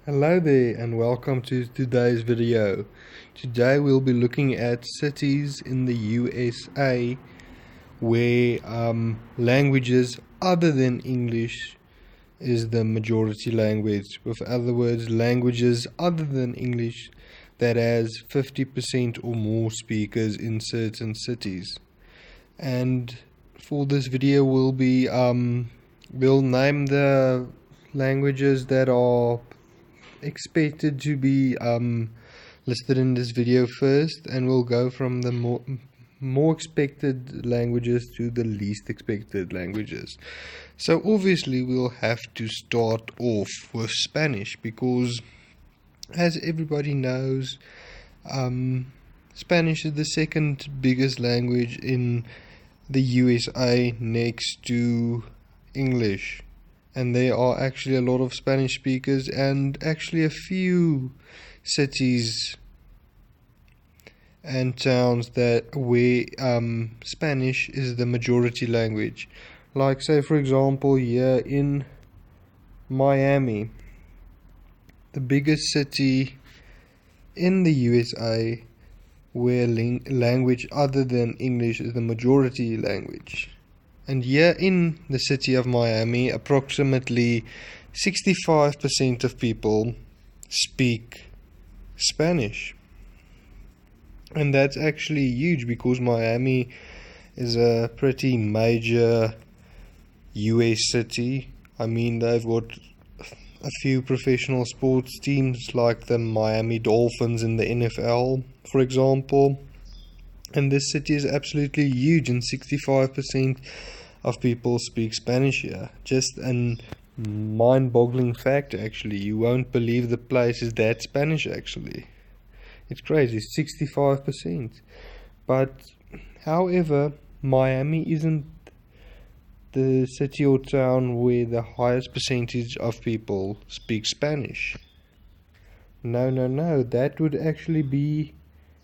Hello there and welcome to today's video. Today we'll be looking at cities in the USA where languages other than English is the majority language. With other words, languages other than English that has 50% or more speakers in certain cities. And for this video we'll name the languages that are expected to be listed in this video first, and we'll go from the more expected languages to the least expected languages. So obviously we'll have to start off with Spanish because, as everybody knows, Spanish is the second biggest language in the USA next to English. And there are actually a lot of Spanish speakers and actually a few cities and towns where Spanish is the majority language. Like, say for example, here in Miami, the biggest city in the USA where language other than English is the majority language. And here in the city of Miami, approximately 65% of people speak Spanish. And that's actually huge because Miami is a pretty major US city. I mean, they've got a few professional sports teams like the Miami Dolphins in the NFL, for example. And this city is absolutely huge, and 65% of people speak Spanish here. Just a mind-boggling fact, actually. You won't believe the place is that Spanish, actually. It's crazy, 65%. But, however, Miami isn't the city or town where the highest percentage of people speak Spanish. No, that would actually be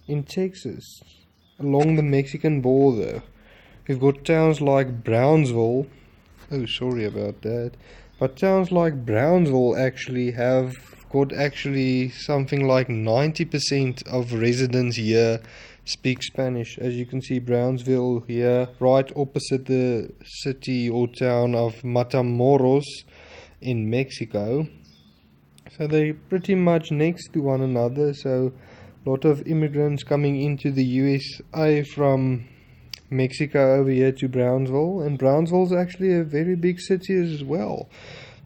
in Texas, along the Mexican border. We've got towns like Brownsville. Oh, sorry about that. But towns like Brownsville actually have got something like 90% of residents here speak Spanish. As you can see, Brownsville here, right opposite the city or town of Matamoros in Mexico. So they're pretty much next to one another. So a lot of immigrants coming into the USA from Mexico over here to Brownsville, and Brownsville's actually a very big city as well.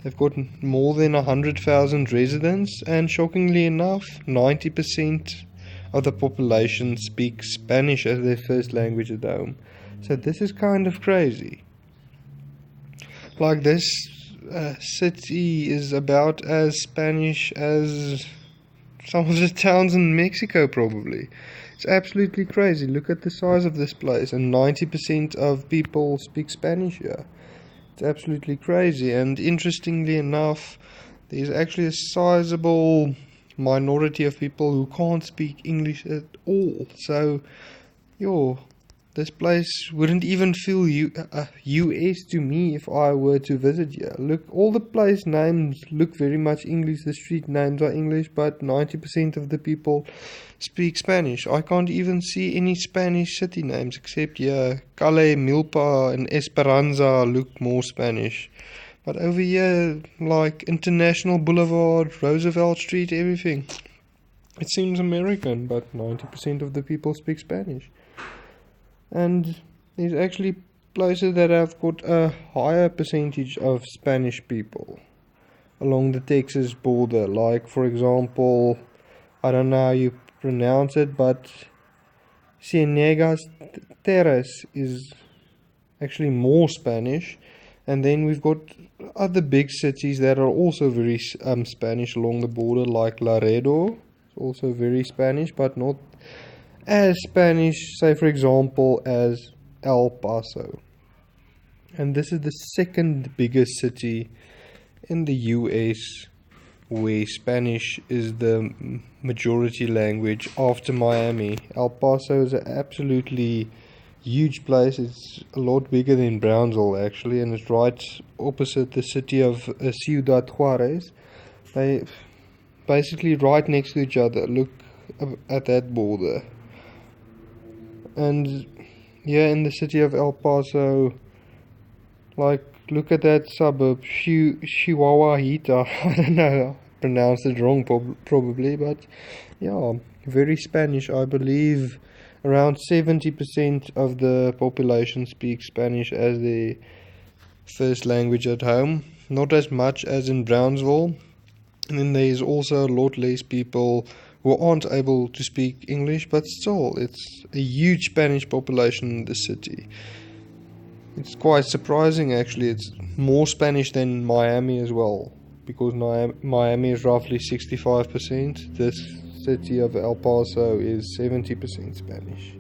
They've got more than 100,000 residents, and shockingly enough, 90% of the population speaks Spanish as their first language at home. So this is kind of crazy. Like, this city is about as Spanish as some of the towns in Mexico, probably. It's absolutely crazy. Look at the size of this place, and 90% of people speak Spanish here. It's absolutely crazy. And interestingly enough, there's actually a sizable minority of people who can't speak English at all. So, this place wouldn't even feel US to me if I were to visit here. Look, all the place names look very much English. The street names are English, but 90% of the people speak Spanish. I can't even see any Spanish city names except here. Cali, Milpa, and Esperanza look more Spanish. But over here, like International Boulevard, Roosevelt Street, everything, it seems American, but 90% of the people speak Spanish. And there's actually places that have got a higher percentage of Spanish people along the Texas border. Like, for example, I don't know how you pronounce it, but Cienegas Terrace is actually more Spanish. And then we've got other big cities that are also very Spanish along the border, like Laredo. It's also very Spanish, but not as Spanish, say for example, as El Paso. And this is the second biggest city in the US where Spanish is the majority language after Miami. El Paso is an absolutely huge place. It's a lot bigger than Brownsville actually, and it's right opposite the city of Ciudad Juarez. basically right next to each other. Look at that border. And here in the city of El Paso, like, look at that suburb, Chihuahuita. I don't know, I pronounced it wrong probably, but yeah, very Spanish. I believe around 70% of the population speaks Spanish as their first language at home. Not as much as in Brownsville. And then there's also a lot less people who aren't able to speak English, but still, it's a huge Spanish population in the city. It's quite surprising actually. It's more Spanish than Miami as well, because Miami is roughly 65%. This city of El Paso is 70% Spanish.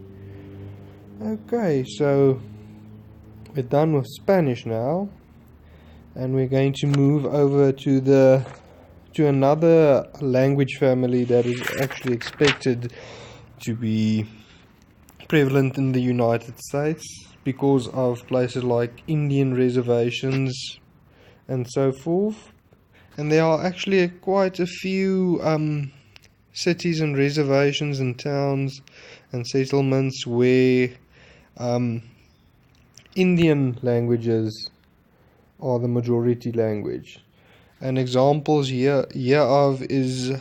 Okay, so we're done with Spanish now, and we're going to move over to another language family that is actually expected to be prevalent in the United States because of places like Indian reservations and so forth. And there are actually quite a few cities and reservations and towns and settlements where Indian languages are the majority language. And examples here of is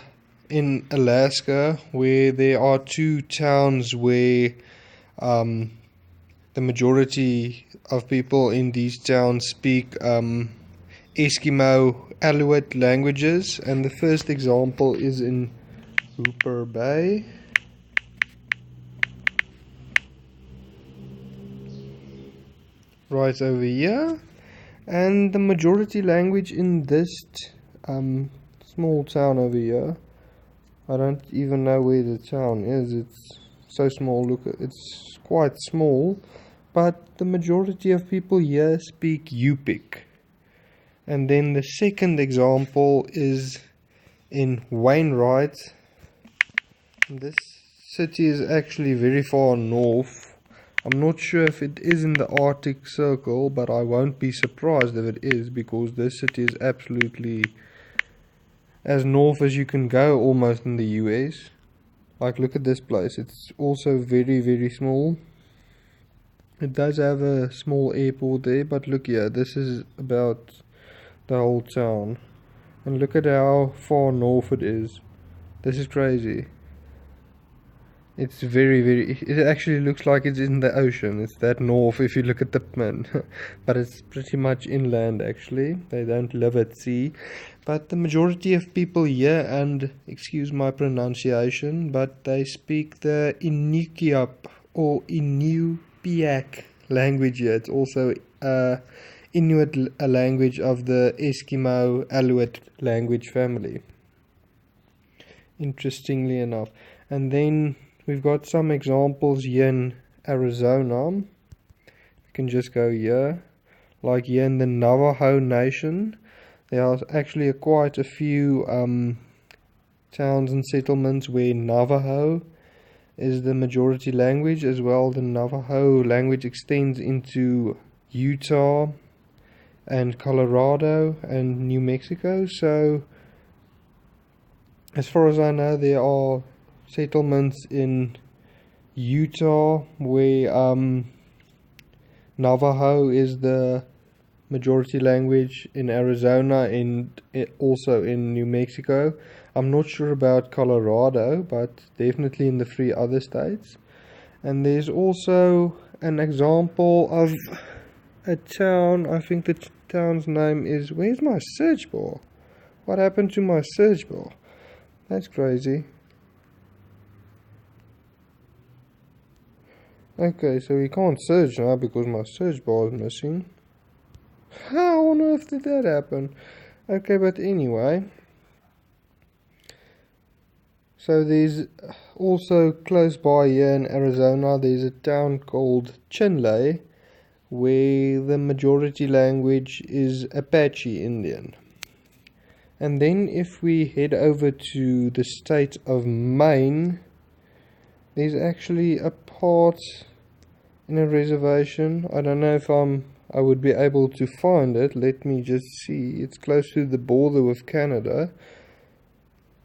in Alaska, where there are 2 towns where the majority of people in these towns speak Eskimo Aleut languages. And the first example is in Hooper Bay. Right over here. And the majority language in this small town over here, I don't even know where the town is, it's so small, look, it's quite small, but the majority of people here speak Yupik. And then the second example is in Wainwright. This city is actually very far north. I'm not sure if it is in the Arctic Circle, but I won't be surprised if it is, because this city is absolutely as north as you can go almost in the US. Like, look at this place. It's also very, very small. It does have a small airport there, but look here, this is about the whole town. And look at how far north it is. This is crazy. It's very, it actually looks like it's in the ocean. It's that north if you look at the plan. But it's pretty much inland actually. They don't live at sea. But the majority of people here, and excuse my pronunciation, but they speak the Inupiaq or Inupiaq language here. It's also Inuit, a language of the Eskimo Aleut language family. Interestingly enough. And then we've got some examples here in Arizona. We can just go here. Like here in the Navajo Nation, there are actually quite a few towns and settlements where Navajo is the majority language as well. The Navajo language extends into Utah and Colorado and New Mexico. So as far as I know, there are settlements in Utah where Navajo is the majority language, in Arizona, and also in New Mexico. I'm not sure about Colorado, but definitely in the 3 other states. And there's also an example of a town, I think the town's name is, where's my search bar? What happened to my search bar? That's crazy. Okay, so we can't search now because my search bar is missing. How on earth did that happen? Okay, but anyway. So there's also close by here in Arizona, there's a town called Chinle, where the majority language is Apache Indian. And then if we head over to the state of Maine, there's actually a part in a reservation. I don't know if I would be able to find it. Let me just see. It's close to the border with Canada.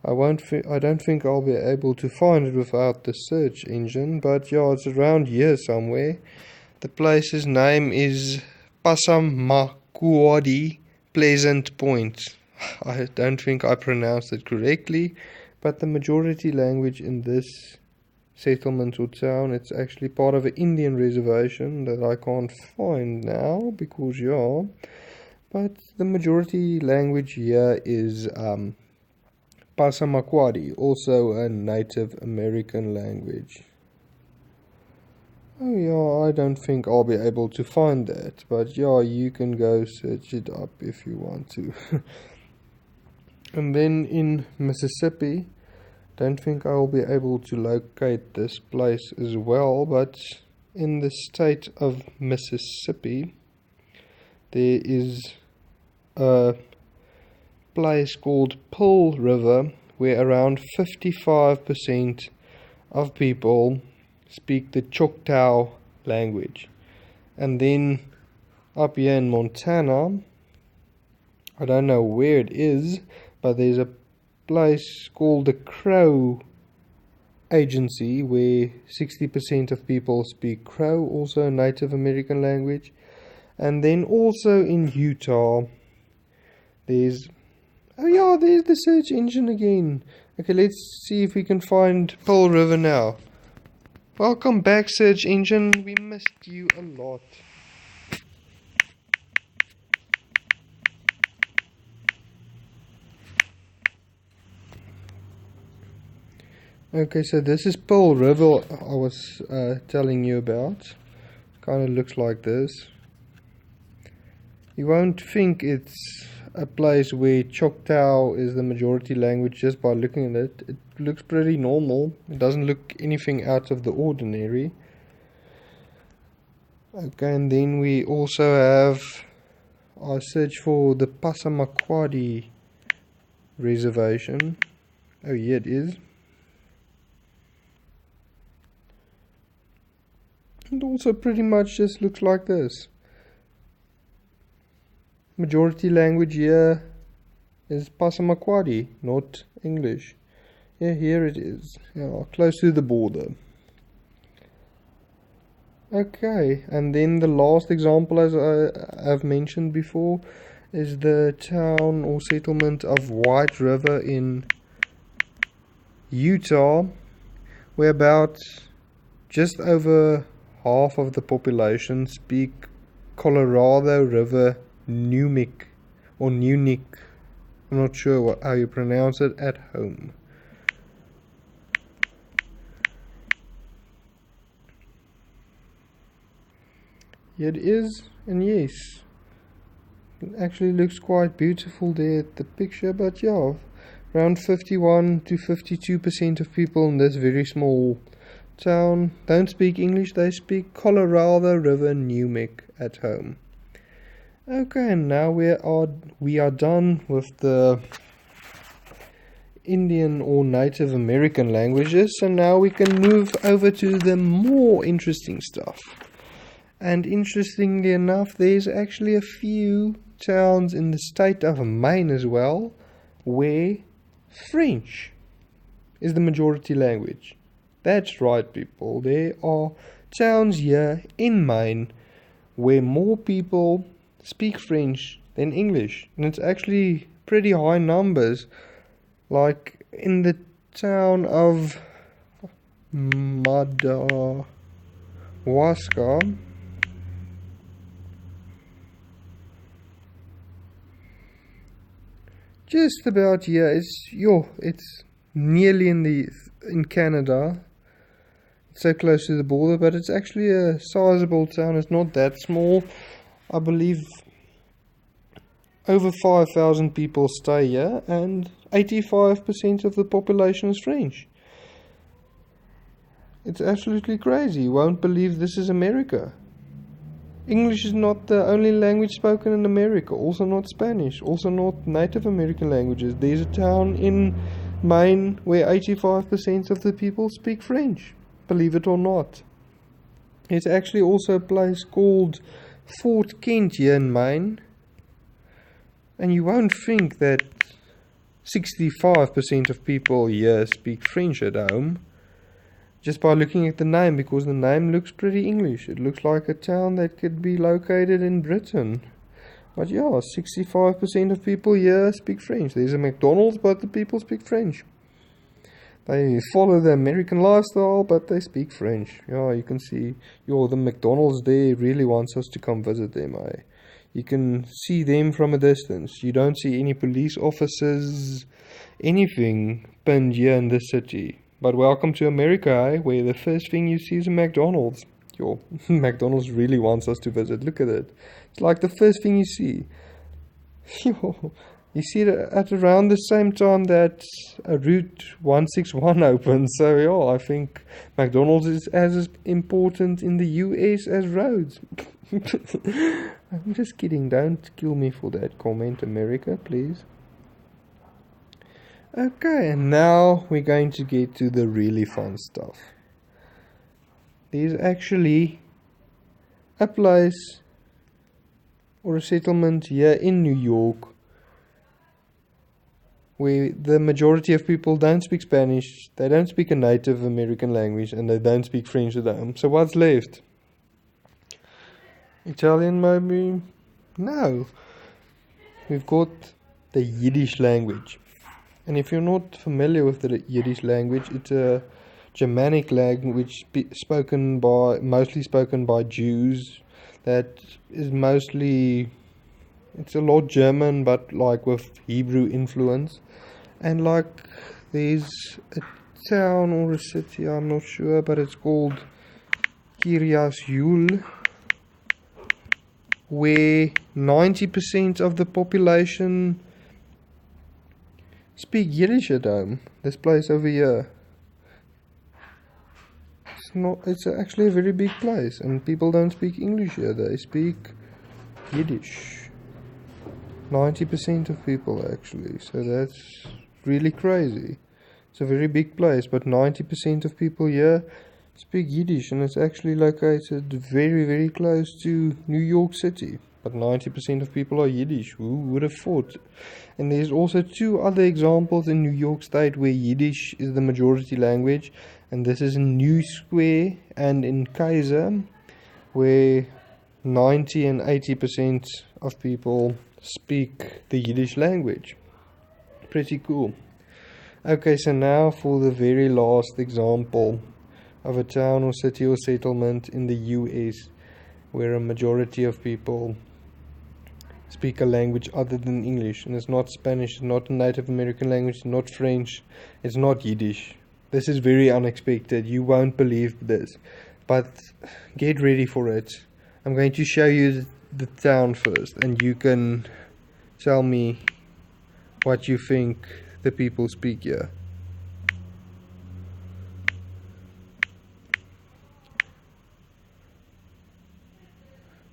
I don't think I'll be able to find it without the search engine, but yeah, it's around here somewhere. The place's name is Passamaquoddy Pleasant Point. I don't think I pronounced it correctly, but the majority language in this settlement or town, it's actually part of an Indian reservation that I can't find now because, yeah, but the majority language here is Passamaquoddy, also a Native American language. Oh yeah, I don't think I'll be able to find that, but yeah, you can go search it up if you want to. And then in Mississippi, don't think I'll be able to locate this place as well, but in the state of Mississippi, there is a place called Pearl River where around 55% of people speak the Choctaw language. And then up here in Montana, I don't know where it is, but there's a place called the Crow Agency where 60% of people speak Crow, also a Native American language. And then also in Utah, there's the search engine again. Okay, let's see if we can find Pearl River now. Welcome back, search engine. We missed you a lot. Okay, so this is Pearl River I was telling you about. Kind of looks like this. You won't think it's a place where Choctaw is the majority language just by looking at it. It looks pretty normal. It doesn't look anything out of the ordinary. Okay, and then we also have, I search for the Passamaquoddy reservation. Oh yeah, it is. It also pretty much just looks like this. Majority language here is Passamaquoddy, not English. Yeah, here it is. Yeah, close to the border. Okay, and then the last example, as I have mentioned before, is the town or settlement of White River in Utah, where about just over half of the population speak Colorado River Numic or Nunic. I'm not sure how you pronounce it at home. It is, and yes, it actually looks quite beautiful there at the picture, but yeah, around 51 to 52% of people in this very small town don't speak English, they speak Colorado River Numic at home. Okay, and now we are done with the Indian or Native American languages, so now we can move over to the more interesting stuff. And interestingly enough, there's actually a few towns in the state of Maine as well where French is the majority language. That's right, people. There are towns here in Maine where more people speak French than English, and it's actually pretty high numbers. Like in the town of Madawaska, just about here, it's nearly in Canada. It's so close to the border, but it's actually a sizable town. It's not that small. I believe over 5,000 people stay here, and 85% of the population is French. It's absolutely crazy. You won't believe this is America. English is not the only language spoken in America, also not Spanish, also not Native American languages. There's a town in Maine where 85% of the people speak French, believe it or not. It's actually also a place called Fort Kent here in Maine, and you won't think that 65% of people here speak French at home, just by looking at the name, because the name looks pretty English. It looks like a town that could be located in Britain. But yeah, 65% of people here speak French. There's a McDonald's, but the people speak French. They follow the American lifestyle, but they speak French. Yeah, you can see, the McDonald's there really wants us to come visit them. You can see them from a distance. You don't see any police officers, anything pinned here in this city. But welcome to America, where the first thing you see is a McDonald's. McDonald's really wants us to visit. Look at it. It's like the first thing you see. You see it at around the same time that Route 161 opens. So yeah, I think McDonald's is as important in the US as roads. I'm just kidding. Don't kill me for that comment, America, please. Okay, and now we're going to get to the really fun stuff. There's actually a place or a settlement here in New York where the majority of people don't speak Spanish, they don't speak a native American language, and they don't speak French at home. So what's left? Italian maybe? No. We've got the Yiddish language. And if you're not familiar with the Yiddish language, it's a Germanic language mostly spoken by Jews. That is mostly, it's a lot German, but like with Hebrew influence. And like there's a town or a city, I'm not sure, but it's called Kiryas Yul, where 90% of the population speak Yiddish at home. This place over here. It's actually a very big place, and people don't speak English here. They speak Yiddish. 90% of people actually. So that's really crazy. It's a very big place, but 90% of people here speak Yiddish, and it's actually located very, very close to New York City. But 90% of people are Yiddish. Who would have thought? And there's also two other examples in New York State where Yiddish is the majority language. And this is in New Square and in Kaiser, where 90 and 80% of people speak the Yiddish language. Pretty cool. Okay, so now for the very last example of a town or city or settlement in the US where a majority of people speak a language other than English. And it's not Spanish, it's not a Native American language, it's not French, it's not Yiddish. This is very unexpected. You won't believe this. But get ready for it. I'm going to show you the town first, and you can tell me what you think the people speak here.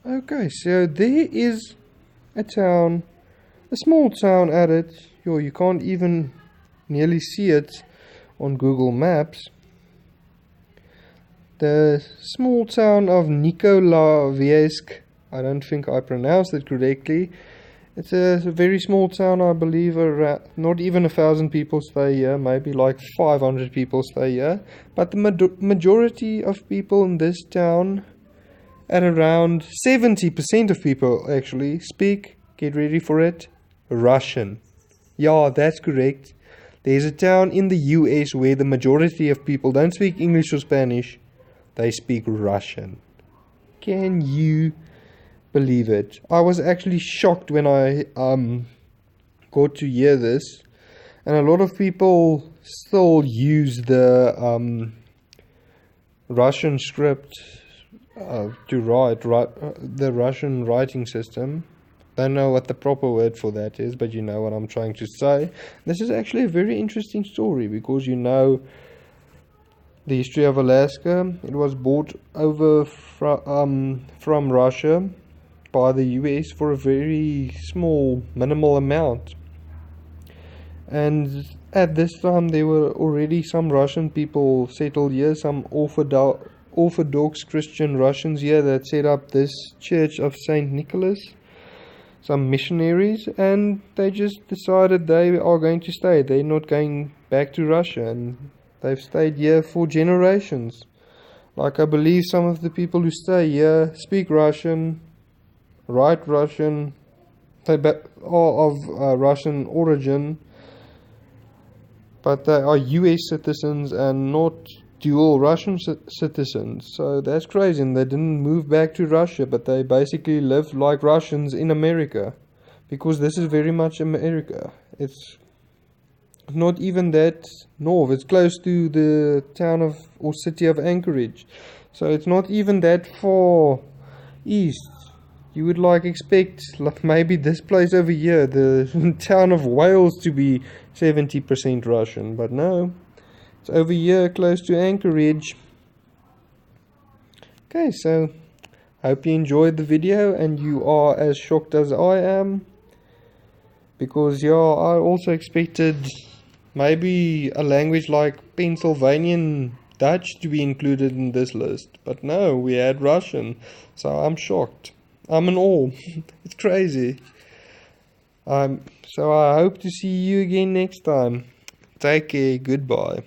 Okay, so there is a town, a small town at it. You can't even nearly see it on Google Maps. The small town of Nikolaevsk. I don't think I pronounced it correctly. It's a very small town, I believe. Not even 1,000 people stay here. Maybe like 500 people stay here. But the majority of people in this town, at around 70% of people actually, speak, get ready for it, Russian. Yeah, that's correct. There's a town in the US where the majority of people don't speak English or Spanish. They speak Russian. Can you believe it? I was actually shocked when I got to hear this. And a lot of people still use the Russian script to write the Russian writing system. Don't know what the proper word for that is, but you know what I'm trying to say. This is actually a very interesting story because you know the history of Alaska. It was bought over from Russia by the US for a very small, minimal amount. And at this time there were already some Russian people settled here, some Orthodox Christian Russians here that set up this Church of St. Nicholas. some missionaries, and they just decided they are going to stay. They're not going back to Russia, and they've stayed here for generations. Like, I believe some of the people who stay here speak Russian, write Russian, they are of Russian origin, but they are US citizens and not dual Russian citizens. So that's crazy. And they didn't move back to Russia, but they basically live like Russians in America, because this is very much America. It's not even that north. It's close to the town of or city of Anchorage, so it's not even that far east. You would like expect like maybe this place over here, the town of Wales, to be 70% Russian, but no, it's over here close to Anchorage. Okay, so hope you enjoyed the video and you are as shocked as I am, because yeah, I also expected maybe a language like Pennsylvanian Dutch to be included in this list, but no, we had Russian, so I'm shocked. I'm in awe. It's crazy. So I hope to see you again next time. Take care. Goodbye.